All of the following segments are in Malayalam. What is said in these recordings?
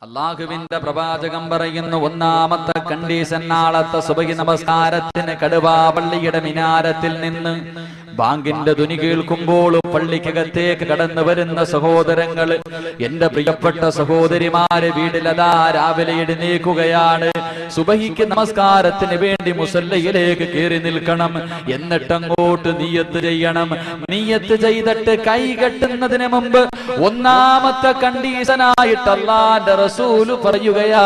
അല്ലാഹുവിന്റെ പ്രവാചകൻ പറയുന്നു, ഒന്നാമത്തെ കണ്ടീഷൻ, നാളത്തെ സുബഹി നമസ്കാരത്തിന് കടുവാ പള്ളിയുടെ മിനാരത്തിൽ നിന്ന് ബാങ്കിന്റെ ധ്വനി കേൾക്കുമ്പോൾ പള്ളിക്കകത്തേക്ക് കടന്നു വരുന്ന സഹോദരങ്ങൾ, എന്റെ പ്രിയപ്പെട്ട സഹോദരിമാരെ, വീട്ടിലതാ രാവിലെ എഴുന്നേൽക്കുകയാണ്. സുബഹിക്ക് നമസ്കാരത്തിന് വേണ്ടി മുസല്ലയിലേക്ക് കയറി നിൽക്കണം. എന്നിട്ടങ്ങോട്ട് നിയ്യത്ത് ചെയ്യണം. നിയ്യത്ത് ചെയ്തിട്ട് കൈ കെട്ടുന്നതിന് മുമ്പ് ഒന്നാമത്തെ കണ്ടീഷനായിട്ട് അല്ലാഹുവിന്റെ റസൂല് പറയുകയാ,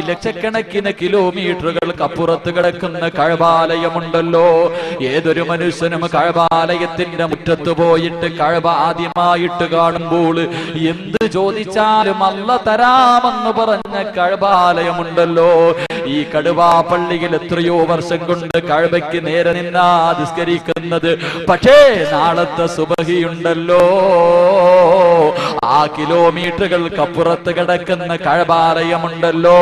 ലക്ഷക്കണക്കിന് കിലോമീറ്ററുകൾക്ക് അപ്പുറത്ത് കിടക്കുന്ന കഅബാലയമുണ്ടല്ലോ. ഏതൊരു മനുഷ്യനും കഅബാലയത്തിന്റെ മുറ്റത്ത് പോയിട്ട് കഅബ ആദ്യമായിട്ട് കാണുമ്പോൾ എന്ത് ചോദിച്ചാലും അല്ലാഹ് തരാമെന്ന് പറഞ്ഞ കഅബാലയമുണ്ടല്ലോ. ഈ കടുവാ പള്ളിയിൽ എത്രയോ വർഷം കൊണ്ട് കഅബയ്ക്ക് നേരെ നിന്നാ നിസ്കരിക്കുന്നത്. പക്ഷേ നാളത്തെ സുബഹിയുണ്ടല്ലോ, ആ കിലോമീറ്ററുകൾക്ക് അപ്പുറത്ത് കിടക്കുന്ന കഅബാലയമുണ്ടല്ലോ,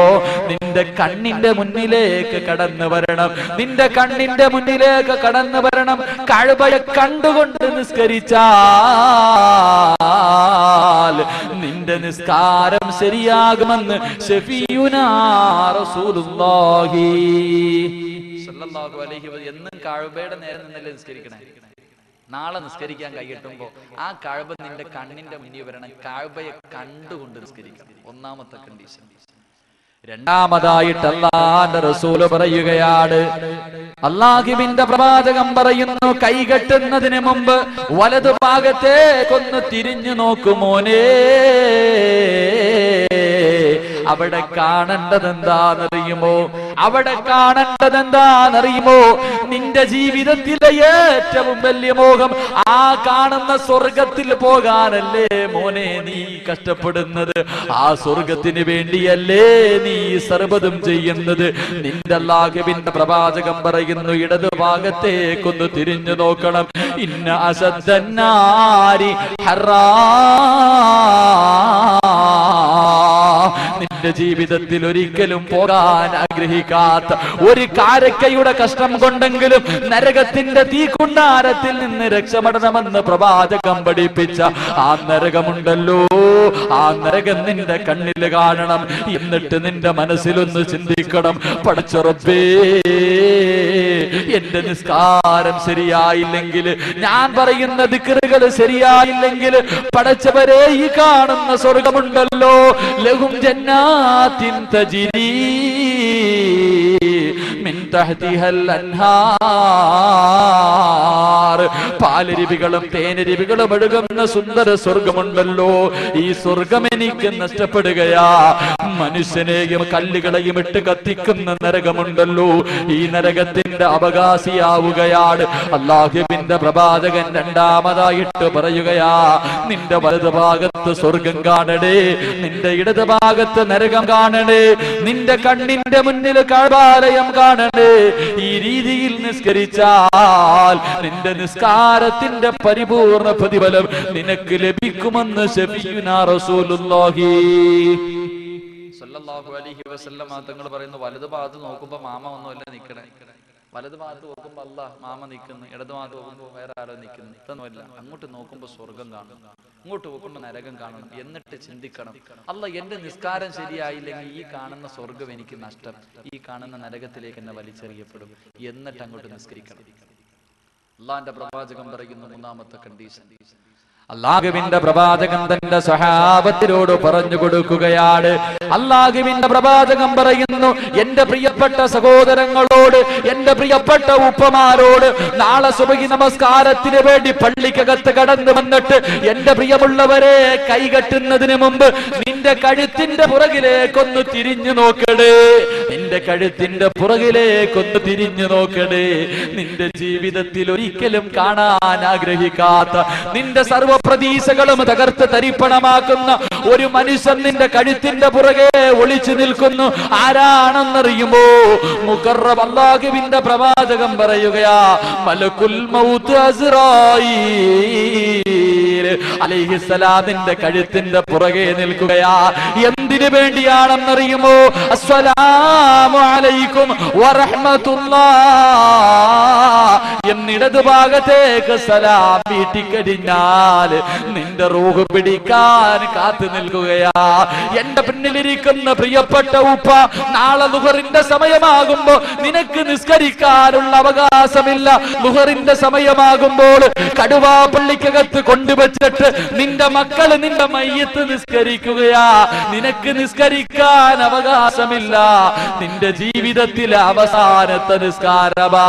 നിന്റെ കണ്ണിന്റെ മുന്നിലേക്ക് കടന്നു വരണം. നിന്റെ കണ്ണിന്റെ മുന്നിലേക്ക് കടന്നു വരണം. കഅബയെ കണ്ടുകൊണ്ട് നിസ്കരിച്ചാൽ നിന്റെ നിസ്കാരം ശരിയാകുമെന്ന് ശഫീഉനാ റസൂലുള്ളാഹി സ്വല്ലല്ലാഹു അലൈഹി വസല്ലം. എന്നും കഅബയുടെ നേരെ നിന്നല്ലേ നിസ്കരിക്കണേ. നാളെ നിസ്കരിക്കാൻ കൈയ്യെട്ടുമ്പോ ആ കഅബ നിന്റെ കണ്ണിന്റെ മുന്നിൽ വരണം. കഅബയെ കണ്ടുകൊണ്ട് നിസ്കരിക്കണം. ഒന്നാമത്തെ കണ്ടീഷൻ. രണ്ടാമതായിട്ട് അല്ലാഹുവിന്റെ റസൂല് പറയുകയാണ്, അല്ലാഹുവിന്റെ പ്രവാചകൻ പറയുന്നു, കൈകെട്ടുന്നതിന് മുമ്പ് വലതു ഭാഗത്തേക്കൊന്ന് തിരിഞ്ഞു നോക്കുമോനേ. അവിടെ കാണേണ്ടതെന്താണെന്നറിയുമോ? അവിടെ കാണേണ്ടതെന്താണെന്നറിയുമോ? നിന്റെ ജീവിതത്തിലെ ഏറ്റവും വലിയ മോഹം ആ കാണുന്ന സ്വർഗത്തിൽ പോകാനല്ലേ മോനെ നീ കഷ്ടപ്പെടുന്നത്? ആ സ്വർഗത്തിന് വേണ്ടിയല്ലേ നീ സർവ്വതും ചെയ്യുന്നത്? നിന്റെ അല്ലാഹുവിന്റെ പ്രവാചകൻ പറയുന്നു, ഇടതു ഭാഗത്തേക്കൊന്ന് തിരിഞ്ഞു നോക്കണം. ഇന്ന അസദ്ദന്നാരി ഹറാ. നിന്റെ ജീവിതത്തിൽ ഒരിക്കലും പോകാൻ ആഗ്രഹിക്കാത്ത ഒരു കാരക്കയുടെ കഷ്ടം കൊണ്ടെങ്കിലും നരകത്തിന്റെ തീക്കുണ്ടാരത്തിൽ നിന്ന് രക്ഷപ്പെടണമെന്ന് പ്രവാചകൻ പഠിപ്പിച്ച ആ നരകമുണ്ടല്ലോ, ആ നരകം നിന്റെ കണ്ണിൽ കാണണം. എന്നിട്ട് നിന്റെ മനസ്സിലൊന്ന് ചിന്തിക്കണം, പടച്ച റബ്ബേ, എന്റെ നിസ്കാരം ശരിയായില്ലെങ്കിൽ, ഞാൻ പറയുന്ന ദിക്റുകൾ ശരിയായില്ലെങ്കിൽ, പടച്ചവരെ ഈ കാണുന്ന സ്വർഗമുണ്ടല്ലോ, ലഹും ജന്നാത്തിൻ തജ്രി മിൻ തഹ്തിഹൽ അൻഹാർ, പാലരുവികളും തേനരുവികളും ഒഴുകുന്ന സുന്ദര സ്വർഗമുണ്ടല്ലോ, ഈ സ്വർഗം എനിക്ക് നഷ്ടപ്പെടുകയാ. മനുഷ്യനെയും കല്ലുകളെയും ഇട്ട് കത്തിക്കുന്ന നരകമുണ്ടല്ലോ, ഈ നരകത്തിന്റെ അവകാശിയാവുകയാണ്. അല്ലാഹുവിന്റെ പ്രവാചകൻ രണ്ടാമതായിട്ട് പറയുകയാ, നിന്റെ വലതു ഭാഗത്ത് സ്വർഗം കാണണേ, നിന്റെ ഇടത് ഭാഗത്ത് നരകം കാണണേ, നിന്റെ കണ്ണിന്റെ മുന്നിൽ കഅബാലയം കാണണേ. ഈ രീതിയിൽ നിസ്കരിച്ചാൽ നിന്റെ നിസ്കാരത്തിന്റെ പരിപൂർണ പ്രതിഫലം നിനക്ക് ലഭിക്കുമെന്ന് ശഫീഉനാ റസൂലുള്ളാഹി സ്വല്ലല്ലാഹു അലൈഹി വസല്ലം തങ്ങൾ പറയുന്നു, വലതു ഭാഗത്ത് നോക്കുമ്പോ മാമ ഒന്നുമല്ല നിൽക്കണേ. വലതു ഭാഗത്ത് നോക്കുമ്പോ അല്ലാഹ് മാമ നിൽക്കുന്നു, ഇടതു ഭാഗത്ത് നോക്കുമ്പോ വേറെ ആരോ നിൽക്കുന്നു. ഇതൊന്നുമല്ല, അങ്ങോട്ട് നോക്കുമ്പോ സ്വർഗം കാണണം, അങ്ങോട്ട് നോക്കുമ്പോ നരകം കാണണം. എന്നിട്ട് ചിന്തിക്കണം, അല്ലാഹ് എന്റെ നിസ്കാരം ശരിയായില്ലെങ്കിൽ ഈ കാണുന്ന സ്വർഗം എനിക്ക് നഷ്ടം, ഈ കാണുന്ന നരകത്തിലേക്ക് എന്നെ വലിച്ചെറിയപ്പെടും. എന്നിട്ട് അങ്ങോട്ട് നിസ്കരിക്കണം. അല്ലാഹുവിന്റെ പ്രവാചകൻ പറയുന്ന മൂന്നാമത്തെ കണ്ടീഷൻ, അല്ലാഹുവിന്റെ പ്രവാചകൻ തന്റെ സ്വഹാബത്തിനോട് പറഞ്ഞു കൊടുക്കുകയാണ്. അല്ലാഹുവിന്റെ പ്രവാചകൻ പറയുന്നു, എന്റെ പ്രിയപ്പെട്ട സഹോദരങ്ങളോട്, എന്റെ പ്രിയപ്പെട്ട ഉപ്പമാരോട്, നാളെ സുബഹി നമസ്കാരത്തിന് വേണ്ടി പള്ളിക്കകത്ത് കടന്നു വന്നിട്ട് എന്റെ പ്രിയമുള്ളവരെ, കൈകെട്ടുന്നതിന് മുമ്പ് നിന്റെ കഴുത്തിന്റെ പുറകിലേക്കൊന്ന് തിരിഞ്ഞു നോക്കണേ. നിന്റെ കഴുത്തിന്റെ പുറകിലേക്കൊന്ന് തിരിഞ്ഞു നോക്കണേ. നിന്റെ ജീവിതത്തിൽ ഒരിക്കലും കാണാൻ ആഗ്രഹിക്കാത്ത, നിന്റെ സർവ പ്രതീക്ഷകളും തകർത്ത് തരിപ്പണമാക്കുന്ന ഒരു മനുഷ്യൻ നിന്റെ കഴുത്തിന്റെ പുറകെ ഒളിച്ചു നിൽക്കുന്നു. ആരാണെന്നറിയുമോ? മുഖറബ് അല്ലാഹുവിന്റെ പ്രവാചകൻ പറയുകയാ, മലക്കുൽ മൗത്ത് അസ്റായീൽ. അലൈഹിസ്സലാമിന്റെ കഴുത്തിന്റെ പുറകെ നിൽക്കുകയാ. എന്തിനു വേണ്ടിയാണെന്നറിയുമോ? അസ്സലാമു അലൈക്കും വറഹ്മത്തുള്ളാഹ് എന്നിടത് ഭാഗത്തേക്ക് സലാം വീട്ടിക്കഴിഞ്ഞാൽ നിന്റെ റൂഹ് പിടിക്കാൻ കാത്തു നിൽക്കുകയാ. എന്റെ പിന്നിലിരിക്കുന്ന പ്രിയപ്പെട്ട ഉപ്പ, നാളെ ളുഹറിന്റെ സമയമാകുമ്പോ നിനക്ക് നിസ്കരിക്കാനുള്ള അവകാശമില്ല. ളുഹറിന്റെ സമയമാകുമ്പോൾ കടുവാ പള്ളിക്കകത്ത് കൊണ്ടുവച്ചിട്ട് നിന്റെ മക്കള് നിന്റെ മയ്യത്ത് നിസ്കരിക്കുകയാ. നിനക്ക് നിസ്കരിക്കാൻ അവകാശമില്ല. നിന്റെ ജീവിതത്തിലെ അവസാനത്തെ നിസ്കാരമാ.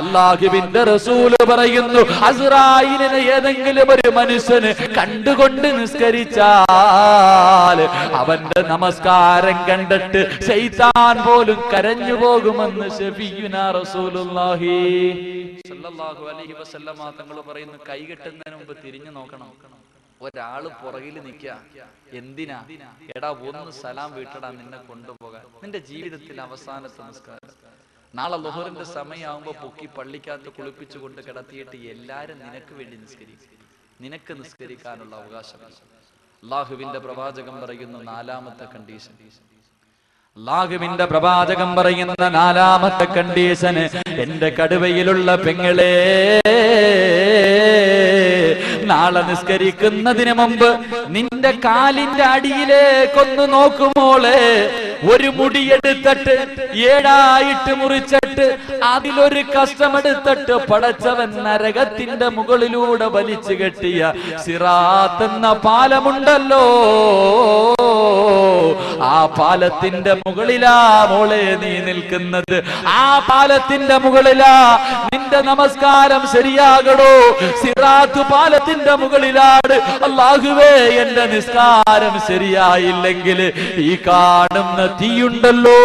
അല്ലാഹുവിന്റെ റസൂൽ പറയുന്നു, അസ്റായിലിനെ ഏതെങ്കിലും ഒരു മനുഷ്യന് കണ്ടുകൊണ്ട് നിസ്കരിച്ചാൽ അവന്റെ നമസ്കാരം കണ്ടിട്ട് ശൈത്താൻ പോലും കരഞ്ഞു പോകുമെന്ന് ശഫീഉനാ റസൂലുള്ളാഹി സ്വല്ലല്ലാഹു അലൈഹി വസല്ലമ തങ്ങൾ പറയുന്നു, കൈകെട്ടുന്നതിന് മുമ്പ് തിരിഞ്ഞു നോക്കണം. ഒരാള് പുറകിൽ നിൽക്കുക. എന്തിനാ? എടാ ഒന്ന് സലാം വീട്ടടാ, നിന്നെ കൊണ്ടുപോകാൻ. നിന്റെ ജീവിതത്തിൽ അവസാനത്തെ നമസ്കാരം. നാളെ ളുഹറിന്റെ സമയമാകുമ്പോ പൊക്കി പള്ളിക്കകത്ത് കുളിപ്പിച്ചുകൊണ്ട് കിടത്തിയിട്ട് എല്ലാരും നിനക്ക് വേണ്ടി നിസ്കരിക്കും. നിനക്ക് നിസ്കരിക്കാനുള്ള അവകാശമില്ല. അല്ലാഹുവിന്റെ പ്രവാചകൻ പറയുന്ന നാലാമത്തെ കണ്ടീഷൻ, അല്ലാഹുവിന്റെ പ്രവാചകൻ പറയുന്ന നാലാമത്തെ കണ്ടീഷന്, എന്റെ കടുവയിലുള്ള പെങ്ങളെ, നാളെ നിസ്കരിക്കുന്നതിന് മുമ്പ് നിന്റെ കാലിന്റെ അടിയിലേക്കൊന്ന് നോക്കുമോളെ. ഒരു മുടിയെടുത്തിട്ട് 7 മുറിച്ചിട്ട് അതിലൊരു കഷ്ടമെടുത്തിട്ട് പടച്ചവൻ നരകത്തിന്റെ മുകളിലൂടെ വലിച്ചു കെട്ടിയ സിറാത്ത് എന്ന പാലമുണ്ടല്ലോ, ആ പാലത്തിന്റെ മുകളിലാ മോളെ നീ നിൽക്കുന്നത്. ആ പാലത്തിന്റെ മുകളിലാ നിന്റെ നമസ്കാരം ശരിയാകടോ. സിറാത്ത് പാലത്തിന്റെ മുകളിലാണ്. അല്ലാഹുവേ, എന്റെ നിസ്കാരം ശരിയായില്ലെങ്കിൽ ഈ കാണുന്ന തീയുണ്ടല്ലോ,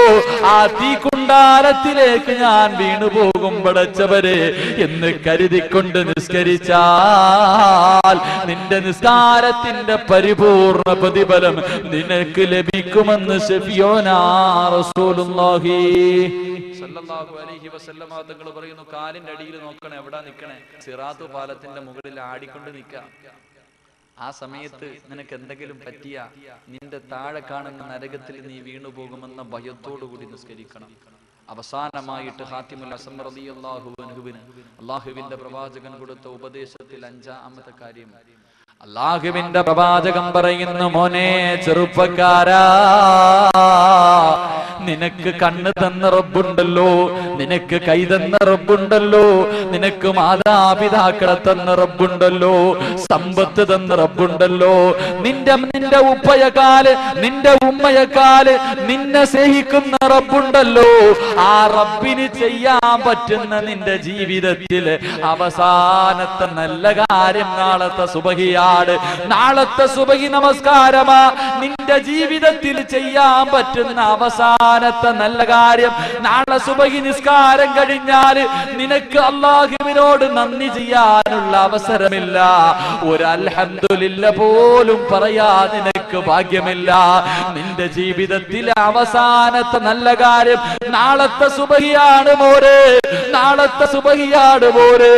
ആ തീക്കുണ്ടാരത്തിലേക്ക് ഞാൻ വീണുപോകും പടച്ചവരെ എന്ന് കരുതിക്കൊണ്ട് നിസ്കരിച്ചാൽ നിന്റെ നിസ്കാരത്തിന്റെ പരിപൂർണ പ്രതിഫലം നിനക്ക് ലഭിക്കുമെന്ന് ശഫീഉനാ റസൂലുള്ളാഹി സല്ലല്ലാഹു അലൈഹി വസല്ലമ തങ്ങൾ പറയുന്നു, കാലിന്റെ അടിയിൽ നോക്കണേ. എവിടാ നിൽക്കണേ? സിറാത്ത് പാലത്തിന്റെ മുകളിൽ ആടിക്കൊണ്ട് നിൽക്കാം. ആ സമയത്ത് നിനക്ക് എന്തെങ്കിലും പറ്റിയ നിന്റെ താഴെ കാണുന്ന നരകത്തിൽ നീ വീണുപോകുമെന്ന ഭയത്തോടു കൂടി നിസ്കരിക്കണം. അവസാനമായിട്ട് ഹാത്തിമുൽ ഹസൻ റളിയല്ലാഹു അൻഹുവിന് അല്ലാഹുവിന്റെ പ്രവാചകൻ കൊടുത്ത ഉപദേശത്തിൽ 5-ാമത്തെ കാര്യം, അല്ലാഹുവിന്റെ പ്രവാചകൻ പറയുന്നു, മോനെ ചെറുപ്പക്കാരാ, നിനക്ക് കണ്ണ് തന്ന റബ്ബുണ്ടല്ലോ, നിനക്ക് കൈ തന്ന റബ്ബുണ്ടല്ലോ, നിനക്ക് മാതാപിതാക്കളെ തന്ന റബ്ബുണ്ടല്ലോ, സമ്പത്ത് തന്ന റബ്ബുണ്ടല്ലോ, നിന്റെ ഉപ്പയെക്കാല് നിന്റെ ഉമ്മയെക്കാല് നിന്നെ സ്നേഹിക്കുന്ന റബ്ബുണ്ടല്ലോ. ആ റബ്ബിന് ചെയ്യാൻ പറ്റുന്ന നിന്റെ ജീവിതത്തില് അവസാനത്തെ നല്ല കാര്യം നാളത്തെ സുബഹിയാണ്. നാളത്തെ സുബഹി നമസ്കാരമാ. നിന്റെ ജീവിതത്തിൽ ചെയ്യാൻ പറ്റുന്ന അവസാനത്തെ നല്ല കാര്യം. നാളെ സുബഹി നിസ്കാരം കഴിഞ്ഞാൽ നിനക്ക് അല്ലാഹുവിനോട് നന്ദി ചെയ്യാനുള്ള അവസരമില്ല. ഒരു അൽഹംദുലില്ലാ പോലും പറയാ നിനക്ക് ഭാഗ്യമില്ല. നിന്റെ ജീവിതത്തിലെ അവസാനത്തെ നല്ല കാര്യം നാളത്തെ സുബഹിയാണ് മോരെ, നാളത്തെ സുബഹിയാണ് മോരെ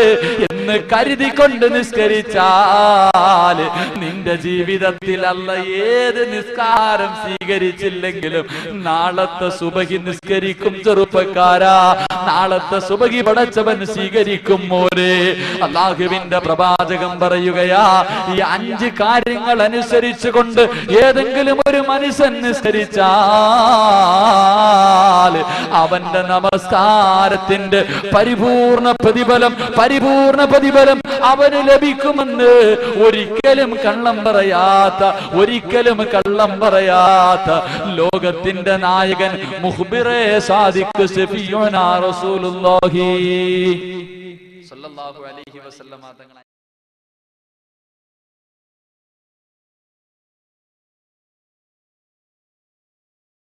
എന്ന് കരുതിക്കൊണ്ട് നിസ്കരിച്ചാൽ നിന്റെ ജീവിതത്തിൽ അല്ല ഏത് നിസ്കാരം സ്വീകരിച്ചില്ലെങ്കിലും നാളത്തെ സുബഹി നിസ്കരിക്കും ചെറുപ്പക്കാരാ. നാളത്തെ സുബഹി പടച്ചവൻ സ്വീകരിക്കും മോരെ. അല്ലാഹുവിന്റെ പ്രവാചകൻ പറയുകയാ, ഈ 5 കാര്യങ്ങൾ അനുസരിച്ചുകൊണ്ട് ഏതെങ്കിലും ഒരു മനുഷ്യൻ നിസ്കരിച്ചാൽ അവന്റെ നമസ്കാരത്തിന്റെ പരിപൂർണ പ്രതിഫലം അവന് ലഭിക്കുമെന്ന് ഒരിക്കലും കള്ളം പറയാത്ത ലോകത്തിന്റെ നായകൻ മുഖ്ബിറെ സാദിഖ് ശഫീഉനാ റസൂലുള്ളാഹി സ്വല്ലല്ലാഹു അലൈഹി വസല്ലമ തങ്ങൾ